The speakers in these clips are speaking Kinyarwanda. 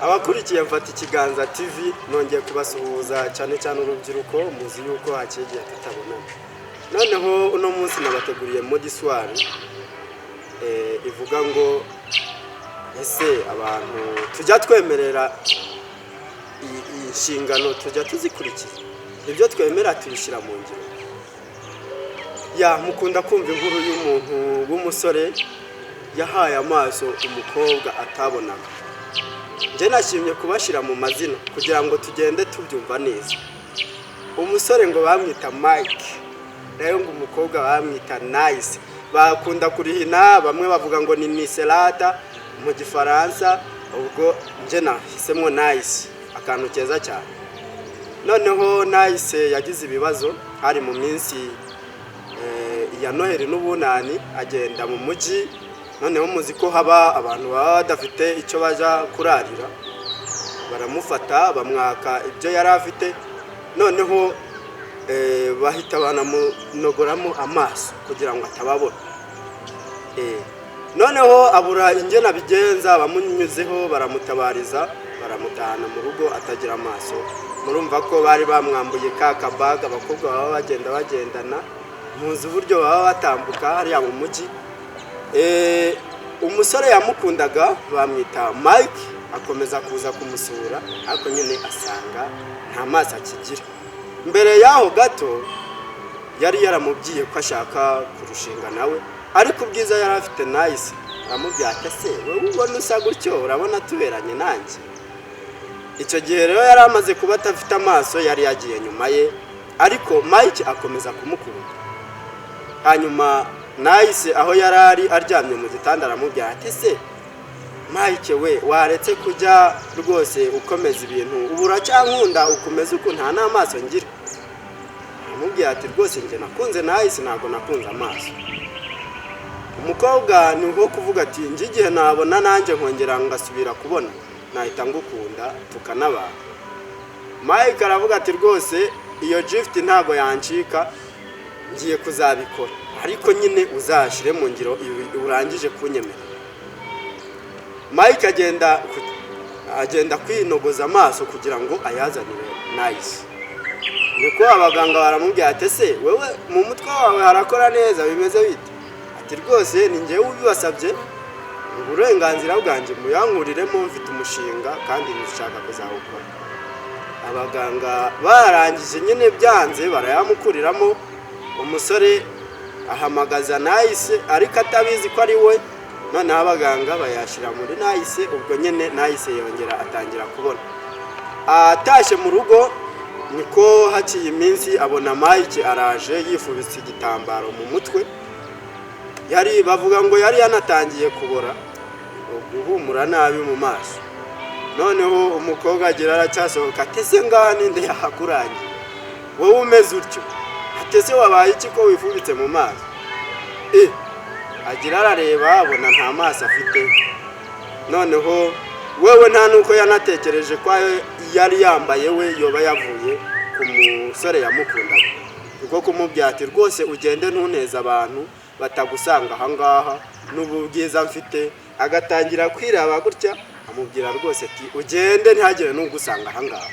Abakurikiye Mfata Ikiganza TV nongeye kubasuhuza cyane cyane urubyiruko muzi yuko hakigiye tutabonana. Noneho uno munsi nabateguriye modi soirée ivuga ngo ese abantu tujya twemerera inshingano tujya tuzikurikiza ibyo twemera tubishyira mu ngiro. Mukunda kumva inkuru y'umuntu w'umusore yahaye amaso umukobwa atabonaga. Nje nashimye kubashira mu mazina kugira ngo tugende tubyumva neza. Umusore ngo bamwita Mike, nayo ngo umukobwa bamwita Nice. Bakunda kurihina, bamwe bavuga ngo ni Nicelata mu Gifaransa, ubwo nje nahisemo Nice, akantu keza cyane. Noneho Nice yagize ibibazo hari mu minsi ya Noheli n'ubunani, agenda mu mujyi. Noneho muzi ko haba abantu baba badafite icyo baja kurarira, baramufata bamwaka ibyo yari afite. Noneho bahita banamunogoramo amaso kugira ngo atababona. Noneho abura ingena bigenza, bamunyuzeho baramutabariza, baramutahana mu rugo atagira amaso. Murumva ko bari bamwambuye ka kabaga abakobwa baba bagendana, muzi uburyo baba batambuka hariya mu mujyi. Umusore yamukundaga bamwita Mike, akomeza kuza kumusura, ariko nyine asanga nta maso akigira. Mbere yaho gato yari yaramubwiye ko ashaka kurushinga nawe, ariko ubwiza yari afite Nice aramubwira ati ese wowe ubona usa gutyo urabona tuberanye nanjye. Icyo gihe rero yari amaze kuba atafite amaso, yari yagiye nyuma ye, ariko Mike akomeza kumukunda. Hanyuma Nice aho yarari aryamye mu gitanda aramubwira ati ese Mike we waretse kujya rwose ukomeza ibintu, ubura cyankunda ukomeza uko nta n'amaso ngira. Aramubwira ati rwose nje nakunze Nice, ntago nakunze amaso. Umukobwa ni nko kuvuga ati nje igihe nabona nanjye nkongera ngasubira kubona nahita ngukunda tukanabana. Mike aravuga ati rwose iyo gift ntago yancika, ngiye kuzabikora, ariko nyine uzashire mu ngiro urangije kunyemera. Mike agenda kwinogoza amaso kugira ngo ayazanire Nice. Niko abaganga baramubwira ati ese wewe mu mutwe wawe harakora neza bimeze bite? Ati rwose ni njyewe ubibasabye, uburenganzira bwanjye muyankuriremo, mfite umushinga kandi nishaka kuzawukora. Abaganga barangije nyine byanze barayamukuriramo. Umusore ahamagaza Nice ariko atabizi ko ari we. Noneho abaganga bayashira muri Nice, ubwo nyine Nice yongera atangira kubona. Atashe mu rugo niko haciye iminsi abona Mike araje yifubitse igitambaro mu mutwe. Bavuga ngo yari yanatangiye kubora, guhumura nabi mu maso. Noneho umukobwa agira aracyasohoka ati ese ngaha ninde yahakurangiye wowe umeze utyo? Atese wabaye iki ko wifubitse mu maso? Agira arareba abona nta maso afite. Noneho wewe nta nuko yanatekereje ko yari yambaye we yoba yavuye ku musore yamukundaga. Ubwo kumubwira ati rwose ugende ntuneza abantu batagusanga aha ngaha n'ububwiza mfite. Agatangira kwiraba gutya, amubwira rwose ati ugende ntihagire n'ugusanga aha ngaha.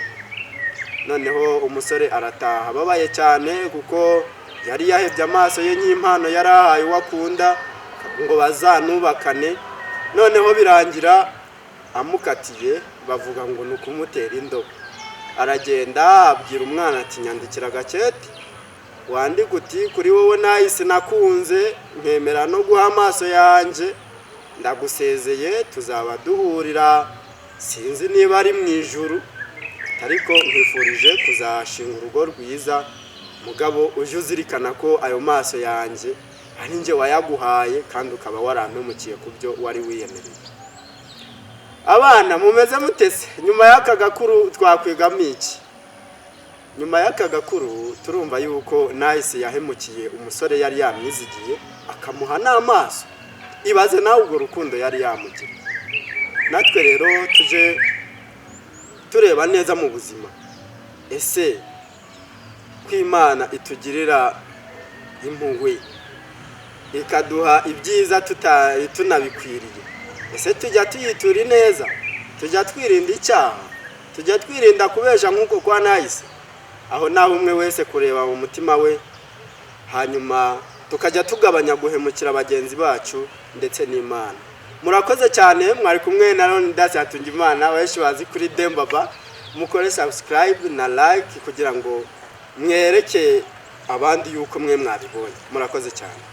Noneho umusore arataha ababaye cyane kuko yari yahebye amaso ye nyimpano yari ahaye wakunda ngo bazanubakane. Noneho birangira amukatiye, bavuga ngo nukumutera indobo. Aragenda abwira umwana ati nyandikira gakete wandika uti kuri wowe Nice nakunze, nkemera no guha amaso yanjye, ndagusezeye tuzaba duhurira sinzi niba ari mu ijuru, ariko nkwifurije kuzashinga urugo rwiza. Mugabo uje uzirikana ko ayo maso yanjye ari nje wayaguhaye kandi ukaba warampemukiye ku byo wari wiyemereye. Abana mumeze mutese? Nyuma y'aka gakuru twakwigamo iki? Nyuma y'aka gakuru turumva yuko Nice yahemukiye umusore yari yamwizigiye akamuha n'amaso. Ibaze nawe ubwo rukundo yari yamugira. Natwe rero tuje tureba neza mu buzima. Ese kw'Imana itugirira impuhwe ikaduha ibyiza tunabikwiriye, ese tujya tuyitura neza? tujya twirinda icyaha, tujya twirinda kubesha nk'uko kwa Nahise, aho naho umwe wese kureba mu mutima we, hanyuma tukajya tugabanya guhemukira bagenzi bacu ndetse n'Imana. Murakoze cyane, mwari kumwe na Leonidas Hatungimana, benshi bazi kuri Dembaba. Mukore subscribe na like kugira ngo mwereke abandi yuko mwe mwabibonye. Murakoze cyane.